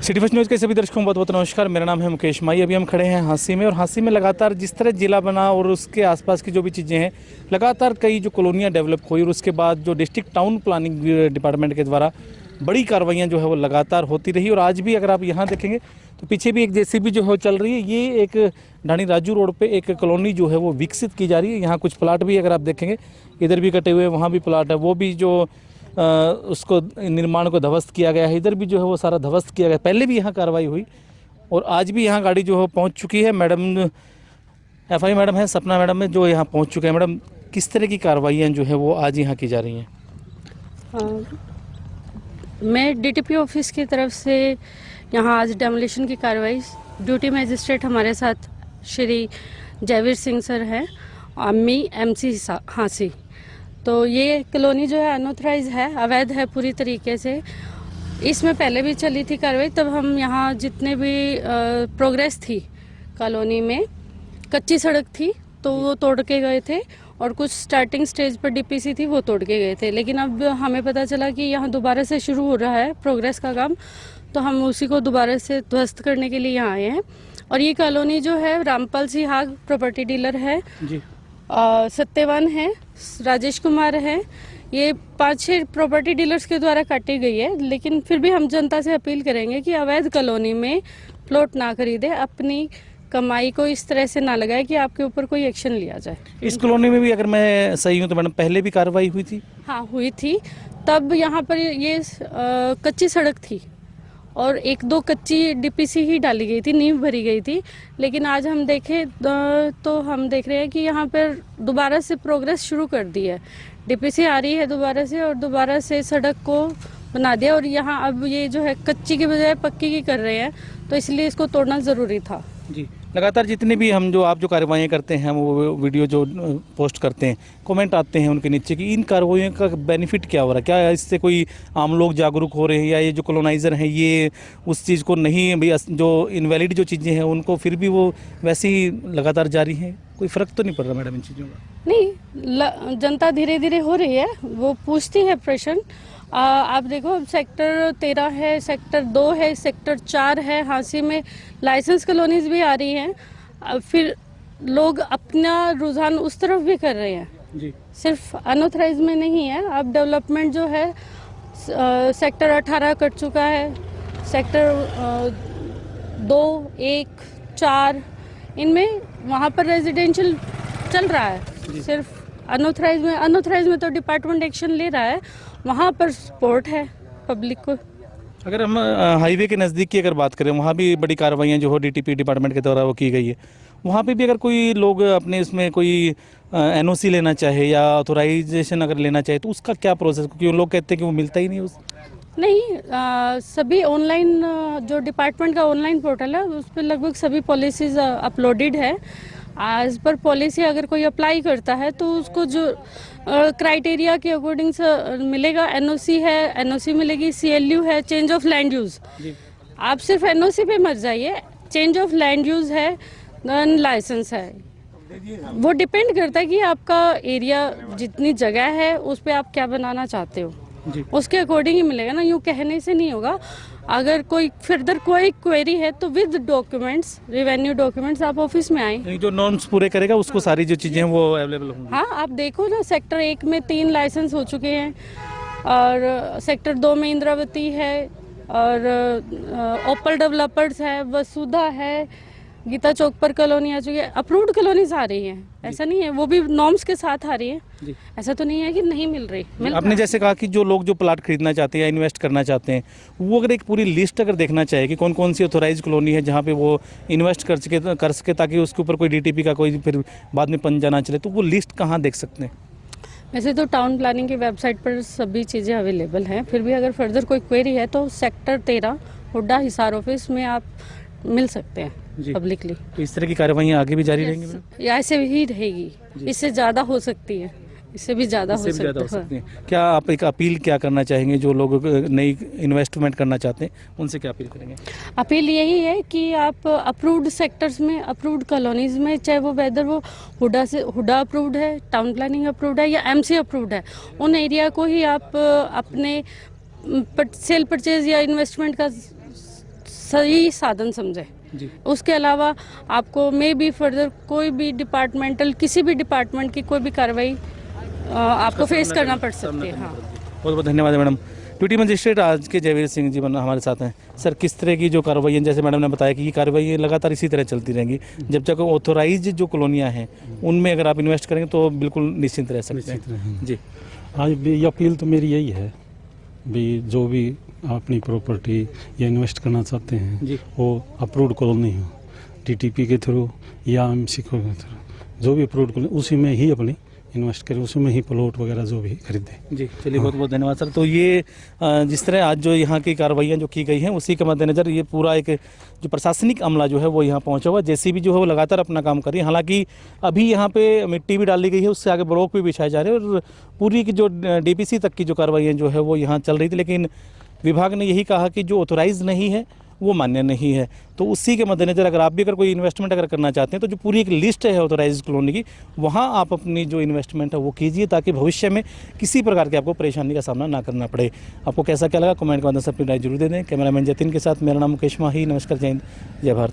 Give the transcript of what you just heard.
City first news के सभी दर्शकों को बहुत बहुत नमस्कार। मेरा नाम है मुकेश माई। अभी हम खड़े हैं हांसी में, और हांसी में लगातार जिस तरह जिला बना और उसके आसपास की जो भी चीज़ें हैं, लगातार कई जो कॉलोनियाँ डेवलप हुई और उसके बाद जो डिस्ट्रिक्ट टाउन प्लानिंग डिपार्टमेंट के द्वारा बड़ी कार्रवाइयाँ जो है वो लगातार होती रही। और आज भी अगर आप यहाँ देखेंगे तो पीछे भी एक जेसीबी जो है चल रही है। ये एक ढाणी राजू रोड पे एक कॉलोनी जो है वो विकसित की जा रही है। यहाँ कुछ प्लाट भी अगर आप देखेंगे, इधर भी कटे हुए, वहाँ भी प्लाट है, वो भी जो उसको निर्माण को ध्वस्त किया गया है। इधर भी जो है वो सारा ध्वस्त किया गया। पहले भी यहाँ कार्रवाई हुई और आज भी यहाँ गाड़ी जो है पहुँच चुकी है। मैडम एफआई मैडम है, सपना मैडम है, जो यहाँ पहुँच चुके हैं। मैडम, किस तरह की कार्रवाइयाँ जो है वो आज यहाँ की जा रही हैं? मैं डीटीपी ऑफिस की तरफ से यहाँ आज डेमोलिशन की कार्रवाई, ड्यूटी मजिस्ट्रेट हमारे साथ श्री जयवीर सिंह सर हैं, अम्मी एमसी हांसी। तो ये कॉलोनी जो है अनऑथराइज है, अवैध है पूरी तरीके से। इसमें पहले भी चली थी कार्रवाई, तब हम यहाँ जितने भी प्रोग्रेस थी कॉलोनी में, कच्ची सड़क थी तो वो तोड़ के गए थे, और कुछ स्टार्टिंग स्टेज पर डीपीसी थी वो तोड़ के गए थे। लेकिन अब हमें पता चला कि यहाँ दोबारा से शुरू हो रहा है प्रोग्रेस का काम, तो हम उसी को दोबारा से ध्वस्त करने के लिए यहाँ आए हैं। और ये कॉलोनी जो है रामपाल सिंह हाग प्रॉपर्टी डीलर है जी, सत्यवान है, राजेश कुमार है। ये 5-6 प्रॉपर्टी डीलर्स के द्वारा काटी गई है। लेकिन फिर भी हम जनता से अपील करेंगे कि अवैध कॉलोनी में प्लॉट ना खरीदे, अपनी कमाई को इस तरह से ना लगाए कि आपके ऊपर कोई एक्शन लिया जाए। इस कॉलोनी में भी अगर मैं सही हूँ तो मैडम पहले भी कार्रवाई हुई थी? हाँ, हुई थी। तब यहाँ पर ये कच्ची सड़क थी और 1-2 कच्ची डीपीसी ही डाली गई थी, नींव भरी गई थी। लेकिन आज हम देखें तो हम देख रहे हैं कि यहाँ पर दोबारा से प्रोग्रेस शुरू कर दी है, डीपीसी आ रही है दोबारा से, और दोबारा से सड़क को बना दिया। और यहाँ अब ये जो है कच्ची के बजाय पक्की की कर रहे हैं, तो इसलिए इसको तोड़ना ज़रूरी था जी। लगातार जितने भी हम जो आप जो कार्रवाइयाँ करते हैं, वो वीडियो जो पोस्ट करते हैं, कमेंट आते हैं उनके नीचे कि इन कार्रवाइयों का बेनिफिट क्या हो रहा है, क्या इससे कोई आम लोग जागरूक हो रहे हैं, या ये जो कॉलोनाइज़र हैं ये उस चीज़ को नहीं, भैया जो इनवैलिड जो चीज़ें हैं उनको फिर भी वो वैसे ही लगातार जारी हैं? कोई फ़र्क तो नहीं पड़ रहा मैडम इन चीज़ों का? नहीं, जनता धीरे धीरे हो रही है, वो पूछती है प्रश्न। आप देखो, अब सेक्टर 13 है, सेक्टर 2 है, सेक्टर 4 है, हांसी में लाइसेंस कॉलोनीज भी आ रही हैं। फिर लोग अपना रुझान उस तरफ भी कर रहे हैं जी, सिर्फ अनऑथराइज में नहीं है। अब डेवलपमेंट जो है सेक्टर 18 कट चुका है, सेक्टर 2, 1, 4, इनमें वहाँ पर रेजिडेंशियल चल रहा है। सिर्फ अनऑथराइज में तो डिपार्टमेंट एक्शन ले रहा है, वहाँ पर सपोर्ट है पब्लिक को। अगर हम हाईवे के नज़दीक की अगर बात करें, वहाँ भी बड़ी कार्रवाइयाँ जो हो डीटीपी डिपार्टमेंट के द्वारा वो की गई है। वहाँ पे भी अगर कोई लोग अपने इसमें कोई एनओसी लेना चाहे या ऑथोराइजेशन अगर लेना चाहे तो उसका क्या प्रोसेस, क्योंकि लोग कहते हैं कि वो मिलता ही नहीं उस नहीं, सभी ऑनलाइन, जो डिपार्टमेंट का ऑनलाइन पोर्टल है उस पर लगभग सभी पॉलिसीज अपलोडेड है। एज पर पॉलिसी अगर कोई अप्लाई करता है तो उसको जो क्राइटेरिया के अकॉर्डिंग से मिलेगा। एनओसी है, एनओसी मिलेगी, सीएलयू है, चेंज ऑफ लैंड यूज़। आप सिर्फ एनओसी पे मत जाइए, चेंज ऑफ लैंड यूज़ है, लाइसेंस है। वो डिपेंड करता है कि आपका एरिया जितनी जगह है उस पर आप क्या बनाना चाहते हो, उसके अकॉर्डिंग ही मिलेगा ना। यूँ कहने से नहीं होगा। अगर कोई फर्दर कोई क्वेरी है तो विद डॉक्यूमेंट्स, रेवेन्यू डॉक्यूमेंट्स आप ऑफिस में आए। जो नॉर्म्स पूरे करेगा उसको सारी जो चीज़ें हैं वो अवेलेबल होंगी। हाँ, आप देखो ना, सेक्टर 1 में 3 लाइसेंस हो चुके हैं, और सेक्टर 2 में इंद्रावती है, और ओपल डेवलपर्स है, वसुधा है, गीता चौक पर कॉलोनी आ चुकी है। अप्रूव्ड कॉलोनीज आ रही हैं, ऐसा नहीं है, वो भी नॉर्म्स के साथ आ रही है। ऐसा तो नहीं है कि नहीं मिल रही। आपने जैसे कहा कि जो लोग जो प्लाट खरीदना चाहते हैं या इन्वेस्ट करना चाहते हैं, वो अगर एक पूरी लिस्ट अगर देखना चाहे कि कौन कौन सी ऑथोराइज कॉलोनी है जहाँ पे वो इन्वेस्ट कर सके ताकि उसके ऊपर कोई डीटीपी का कोई फिर बाद में पंजा ना चले, तो वो लिस्ट कहाँ देख सकते हैं? वैसे तो टाउन प्लानिंग की वेबसाइट पर सभी चीज़ें अवेलेबल हैं। फिर भी अगर फर्दर कोई क्वेरी है तो सेक्टर 13 हुड्डा हिसार ऑफिस में आप मिल सकते हैं पब्लिकली। तो इस तरह की कार्रवाइयाँ आगे भी जारी रहेंगी? ऐसे ही रहेगी, इससे ज़्यादा हो सकती है, इससे भी ज़्यादा हो सकती है। क्या आप एक अपील क्या करना चाहेंगे जो लोग नई इन्वेस्टमेंट करना चाहते हैं, उनसे क्या अपील करेंगे? अपील यही है कि आप अप्रूव्ड सेक्टर्स में, अप्रूव्ड कॉलोनीज में, चाहे वो वेदर वो हुडा अप्रूव्ड है, टाउन प्लानिंग अप्रूव्ड है या एमसी अप्रूव्ड है, उन एरिया को ही आप अपने सेल परचेज या इन्वेस्टमेंट का सही साधन समझे। जी उसके अलावा आपको मे बी फर्दर कोई भी डिपार्टमेंटल किसी भी डिपार्टमेंट की कोई भी कार्रवाई आपको फेस करना पड़ सकती है। हाँ, बहुत बहुत धन्यवाद मैडम। ड्यूटी मजिस्ट्रेट आज के जयवीर सिंह जी हमारे साथ हैं। सर, किस तरह की जो कार्रवाई है, जैसे मैडम ने बताया कि ये कार्रवाई लगातार इसी तरह चलती रहेंगी जब तक ऑथोराइज जो कॉलोनियाँ हैं उनमें अगर आप इन्वेस्ट करेंगे तो बिल्कुल निश्चिंत रह सकते हैं। जी आज भी अपील तो मेरी यही है भी जो भी अपनी प्रॉपर्टी या इन्वेस्ट करना चाहते हैं जी वो अप्रूव्ड कॉलोनी हो, टीटीपी के थ्रू या एमसी के थ्रू, जो भी अप्रूव्ड कॉलोनी उसी में ही अपनी इन्वेस्ट करें, उसी में ही प्लॉट वगैरह जो भी खरीदें। जी चलिए, बहुत बहुत धन्यवाद सर। तो ये जिस तरह आज जो यहाँ की कार्रवाइयाँ जो की गई हैं उसी के मद्देनज़र ये पूरा एक जो प्रशासनिक अमला जो है वो यहाँ पहुँचा हुआ, जेसीबी जो है वो लगातार अपना काम कर रही है। हालांकि अभी यहाँ पे मिट्टी भी डाली गई है, उससे आगे ब्लॉक भी बिछाए जा रहे हैं और पूरी की जो डीपीसी तक की जो कार्रवाइयाँ जो है वो यहाँ चल रही थी, लेकिन विभाग ने यही कहा कि जो ऑथोराइज नहीं है वो मान्य नहीं है। तो उसी के मद्देनज़र अगर आप भी अगर कोई इन्वेस्टमेंट अगर करना चाहते हैं तो जो पूरी एक लिस्ट है ऑथोराइज कॉलोनी की, वहाँ आप अपनी जो इन्वेस्टमेंट है वो कीजिए ताकि भविष्य में किसी प्रकार के आपको परेशानी का सामना ना करना पड़े। आपको कैसा क्या लगा कमेंट के माध्यम से अपनी राय जरूर दे दें। कैमरामैन जतिन के साथ मेरा नाम मुकेश माही। नमस्कार, जय हिंद, जय भारत।